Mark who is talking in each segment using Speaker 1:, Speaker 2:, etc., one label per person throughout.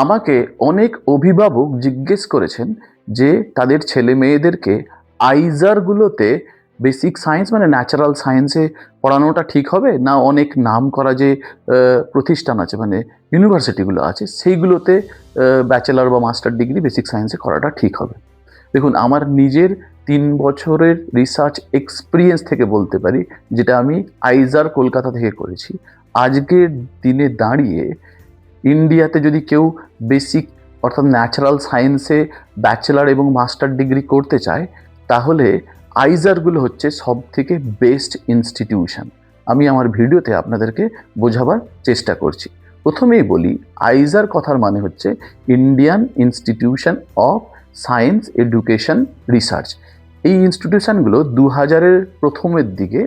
Speaker 1: আমাকে অনেক অভিভাবক জিজ্ঞেস করেছেন যে তাদের ছেলে মেয়েদেরকে আইজারগুলোতে বেসিক সায়েন্স মানে ন্যাচারাল সায়েন্সে পড়ানোটা ঠিক হবে, না অনেক নাম করা যে প্রতিষ্ঠান আছে মানে ইউনিভার্সিটিগুলো আছে সেইগুলোতে ব্যাচেলার বা মাস্টার ডিগ্রি বেসিক সায়েন্সে করাটা ঠিক হবে। দেখুন, আমার নিজের 3 বছরের রিসার্চ এক্সপিরিয়েন্স থেকে বলতে পারি, যেটা আমি আইজার কলকাতা থেকে করেছি। আজকের দিনে দাঁড়িয়ে ইন্ডিয়াতে যদি কেউ বেসিক অর্থাৎ ন্যাচারাল সায়েন্সে ব্যাচেলার এবং মাস্টার ডিগ্রি করতে চায়, তাহলে আইজারগুলো হচ্ছে সব থেকে বেস্ট ইনস্টিটিউশন। আমি আমার ভিডিওতে আপনাদেরকে বোঝাবার চেষ্টা করছি। প্রথমেই বলি, আইজার কথার মানে হচ্ছে Indian institution of science education research. এই ইনস্টিটিউশনগুলো 2000-এর প্রথমের দিকে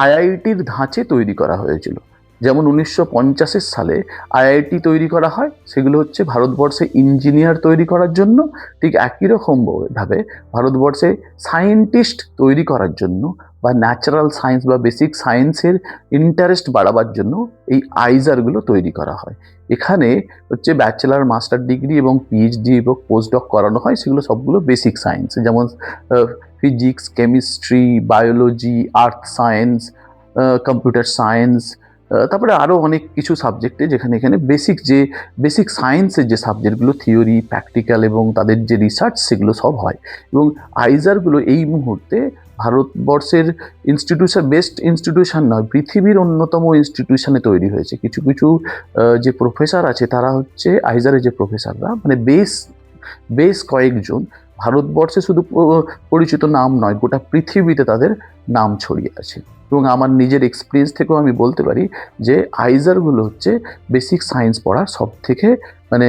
Speaker 1: আইআইটির ধাঁচে তৈরি করা হয়েছিল। যেমন 1950 সালে আইআইটি তৈরি করা হয়, সেগুলো হচ্ছে ভারতবর্ষে ইঞ্জিনিয়ার তৈরি করার জন্য। ঠিক একই রকমভাবে ভারতবর্ষে সায়েন্টিস্ট তৈরি করার জন্য বা ন্যাচারাল সায়েন্স বা বেসিক সায়েন্সের ইন্টারেস্ট বাড়াবার জন্য এই আইজারগুলো তৈরি করা হয়। এখানে হচ্ছে ব্যাচেলার, মাস্টার ডিগ্রি এবং পিএইচডি এবং পোস্টডক করানো হয়, সেগুলো সবগুলো বেসিক সায়েন্স, যেমন ফিজিক্স, কেমিস্ট্রি, বায়োলজি, আর্থ সায়েন্স, কম্পিউটার সায়েন্স, তারপরে আরও অনেক কিছু সাবজেক্টে যেখানে এখানে বেসিক সায়েন্সের যে সাবজেক্টগুলো, থিওরি, প্র্যাকটিক্যাল এবং তাদের যে রিসার্চ, সেগুলো সব হয়। এবং আইজারগুলো এই মুহূর্তে ভারতবর্ষের বেস্ট ইনস্টিটিউশন নয়, পৃথিবীর অন্যতম ইনস্টিটিউশনে তৈরি হয়েছে। কিছু কিছু যে প্রফেসর আছে তারা হচ্ছে আইজারের যে প্রফেসররা, মানে বেশ কয়েকজন ভারতবর্ষে শুধু পরিচিত নাম নয়, গোটা পৃথিবীতে তাদের নাম ছড়িয়ে আছে। এবং আমার নিজের এক্সপিরিয়েন্স থেকেও আমি বলতে পারি যে আইজারগুলো হচ্ছে বেসিক সায়েন্স পড়ার সব থেকে মানে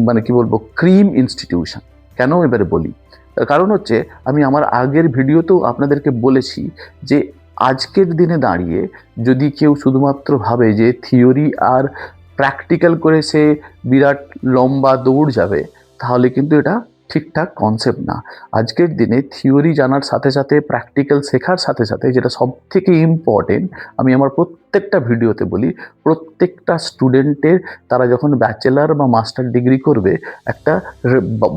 Speaker 1: মানে কি বলবো, ক্রিম ইনস্টিটিউশন। কেন এবারে বলি, তার কারণ হচ্ছে আমি আমার আগের ভিডিওতেও আপনাদেরকে বলেছি যে আজকের দিনে দাঁড়িয়ে যদি কেউ শুধুমাত্র ভাবে যে থিওরি আর প্র্যাকটিক্যাল করে সে বিরাট লম্বা দৌড় যাবে, তাহলে কিন্তু এটা ঠিকঠাক কনসেপ্ট না। আজকের দিনে থিওরি জানার সাথে সাথে প্র্যাকটিক্যাল শেখার সাথে সাথে যেটা সব থেকে ইম্পর্টেন্ট, আমি আমার প্রত্যেকটা ভিডিওতে বলি, প্রত্যেকটা স্টুডেন্টের তারা যখন ব্যাচেলার বা মাস্টার ডিগ্রি করবে, একটা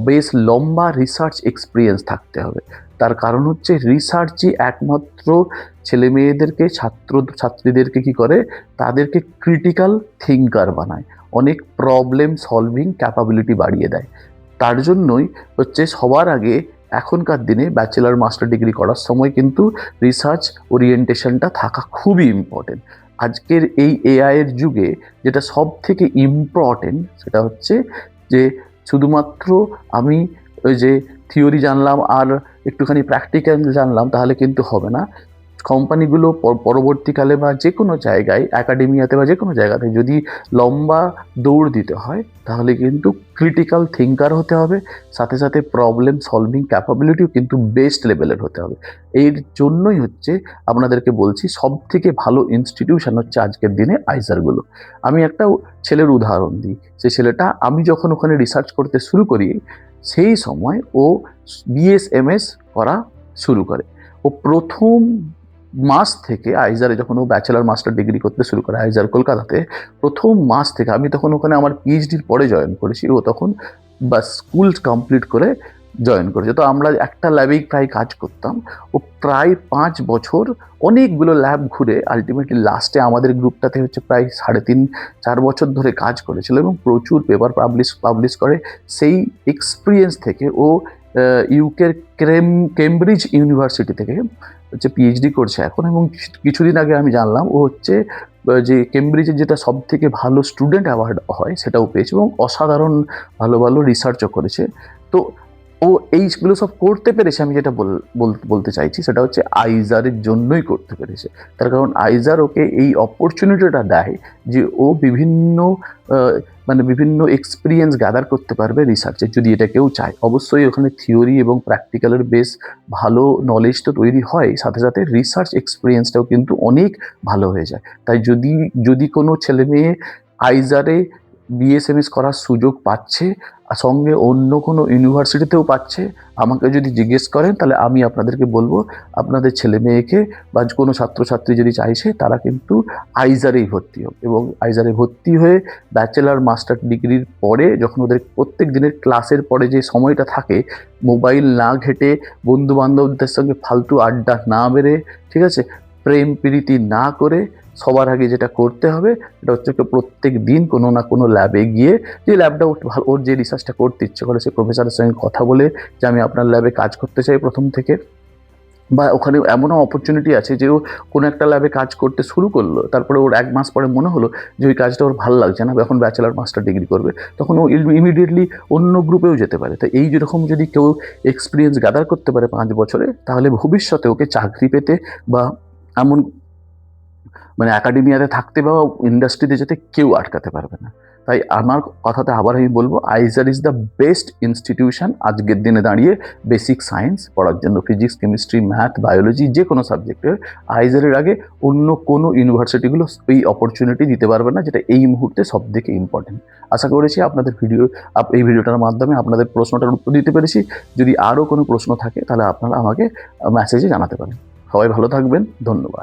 Speaker 1: বেশ লম্বা রিসার্চ এক্সপিরিয়েন্স থাকতে হবে। তার কারণ হচ্ছে রিসার্চই একমাত্র ছেলে মেয়েদেরকে, ছাত্রীদেরকে কি করে, তাদেরকে ক্রিটিক্যাল থিঙ্কার বানায়, অনেক প্রবলেম সলভিং ক্যাপাবিলিটি বাড়িয়ে দেয়। তার জন্যই হচ্ছে সবার আগে এখনকার দিনে ব্যাচেলার, মাস্টার ডিগ্রি করার সময় কিন্তু রিসার্চ ওরিয়েন্টেশনটা থাকা খুবই ইম্পর্টেন্ট। আজকের এই এআইয়ের যুগে যেটা সব থেকে ইম্পর্টেন্ট সেটা হচ্ছে যে শুধুমাত্র আমি ওই যে থিওরি জানলাম আর একটুখানি প্র্যাকটিক্যাল জানলাম তাহলে কিন্তু হবে না। কোম্পানিগুলো পরবর্তীকালে বা যে কোনো জায়গায়, একাডেমিয়াতে বা যে কোনো জায়গাতে যদি লম্বা দৌড় দিতে হয়, তাহলে কিন্তু ক্রিটিক্যাল থিঙ্কার হতে হবে, সাথে সাথে প্রবলেম সলভিং ক্যাপাবিলিটিও কিন্তু বেস্ট লেভেলের হতে হবে। এর জন্যই হচ্ছে আপনাদেরকে বলছি সব থেকে ভালো ইনস্টিটিউশন হচ্ছে আজকের দিনে আইজারগুলো। আমি একটা ছেলের উদাহরণ দিই। সেই ছেলেটা, আমি যখন ওখানে রিসার্চ করতে শুরু করি, সেই সময় ও বিএসএমএস করা শুরু করে। ও প্রথম মাস থেকে আইজারে যখন ও ব্যাচেলার, মাস্টার ডিগ্রি করতে শুরু করে আইজার কলকাতাতে, প্রথম মাস থেকে, আমি তখন ওখানে আমার পিএইচডির পরে জয়েন করেছি, ও তখন স্কুল কমপ্লিট করে জয়েন করেছে। তো আমরা একটা ল্যাবেই প্রায় কাজ করতাম। ও প্রায় 5 বছর অনেকগুলো ল্যাব ঘুরে আলটিমেটলি লাস্টে আমাদের গ্রুপটাতে হচ্ছে প্রায় 3.5-4 বছর ধরে কাজ করেছিল এবং প্রচুর পেপার পাবলিশ করে। সেই এক্সপিরিয়েন্স থেকে ও ইউকের কেমব্রিজ ইউনিভার্সিটি থেকে হচ্ছে পিএইচডি করছে এখন। এবং কিছুদিন আগে আমি জানলাম ও হচ্ছে যে কেমব্রিজের যেটা সব থেকে ভালো স্টুডেন্ট অ্যাওয়ার্ড হয় সেটাও পেয়েছে এবং অসাধারণ ভালো ভালো রিসার্চও করেছে। তো ও এইগুলো সব করতে পেরেছে, আমি যেটা বলতে চাইছি সেটা হচ্ছে আইজারের জন্যই করতে পেরেছে। তার কারণ আইজার ওকে এই অপরচুনিটিটা দেয় যে ও বিভিন্ন এক্সপিরিয়েন্স গ্যাদার করতে পারবে রিসার্চে, যদি এটা কেউ চায়। অবশ্যই ওখানে থিওরি এবং প্র্যাকটিক্যালের বেশ ভালো নলেজ তো তৈরি হয়, সাথে সাথে রিসার্চ এক্সপিরিয়েন্সটাও কিন্তু অনেক ভালো হয়ে যায়। তাই যদি কোনো ছেলে মেয়ে আইজারে বিএসএমএস করার সুযোগ পাচ্ছে, আর সঙ্গে অন্য কোনো ইউনিভার্সিটিতেও পাচ্ছে। আমাকে যদি জিজ্ঞেস করেন তাহলে আমি আপনাদেরকে বলবো আপনাদের ছেলে মেয়েকে বা কোনো ছাত্রছাত্রী যদি চাইছে তারা কিন্তু আইজারেই ভর্তি হোক, এবং আইজারে ভর্তি হয়ে ব্যাচেলার মাস্টার ডিগ্রির পরে যখন ওদের প্রত্যেক দিনের ক্লাসের পরে যে সময়টা থাকে, মোবাইল না ঘেটে, বন্ধু বান্ধবদের সঙ্গে ফালতু আড্ডা না বেড়ে, ঠিক আছে, প্রেম প্রীতি না করে, সবার আগে যেটা করতে হবে সেটা হচ্ছে কি প্রত্যেক দিন কোনো না কোনো ল্যাবে গিয়ে, যে ল্যাবটা ওর যে রিসার্চটা করতে ইচ্ছে করে সে প্রফেসরের সঙ্গে কথা বলে যে আমি আপনার ল্যাবে কাজ করতে চাই প্রথম থেকে, বা ওখানে এমনও অপরচুনিটি আছে যে ও কোনো একটা ল্যাবে কাজ করতে শুরু করলো, তারপরে ওর 1 মাস পরে মনে হলো যে ওই কাজটা ওর ভালো লাগছে না, এখন ব্যাচেলার মাস্টার ডিগ্রি করবে, তখন ও ইমিডিয়েটলি অন্য গ্রুপেও যেতে পারে। তো এই যেরকম যদি কেউ এক্সপিরিয়েন্স গ্যাদার করতে পারে 5 বছরে, তাহলে ভবিষ্যতে ওকে চাকরি পেতে বা এমন মানে একাডেমিয়াতে থাকতে বা ইন্ডাস্ট্রিতে যেতে কেউ আটকাতে পারবে না। তাই আমার কথাতে আবার আমি বলবো, আইজার ইজ দ্য বেস্ট ইনস্টিটিউশন আজকের দিনে দাঁড়িয়ে বেসিক সায়েন্স পড়ার জন্য। ফিজিক্স, কেমিস্ট্রি, ম্যাথ, বায়োলজি যে কোনো সাবজেক্টের আইজারের আগে অন্য কোনো ইউনিভার্সিটিগুলো এই অপরচুনিটি দিতে পারবে না, যেটা এই মুহূর্তে সবথেকে ইম্পর্টেন্ট। আশা করেছি আপনাদের এই ভিডিওটার মাধ্যমে আপনাদের প্রশ্নটার উত্তর দিতে পেরেছি। যদি আরও কোনো প্রশ্ন থাকে তাহলে আপনারা আমাকে মেসেজে জানাতে পারেন। সবাই ভালো থাকবেন, ধন্যবাদ।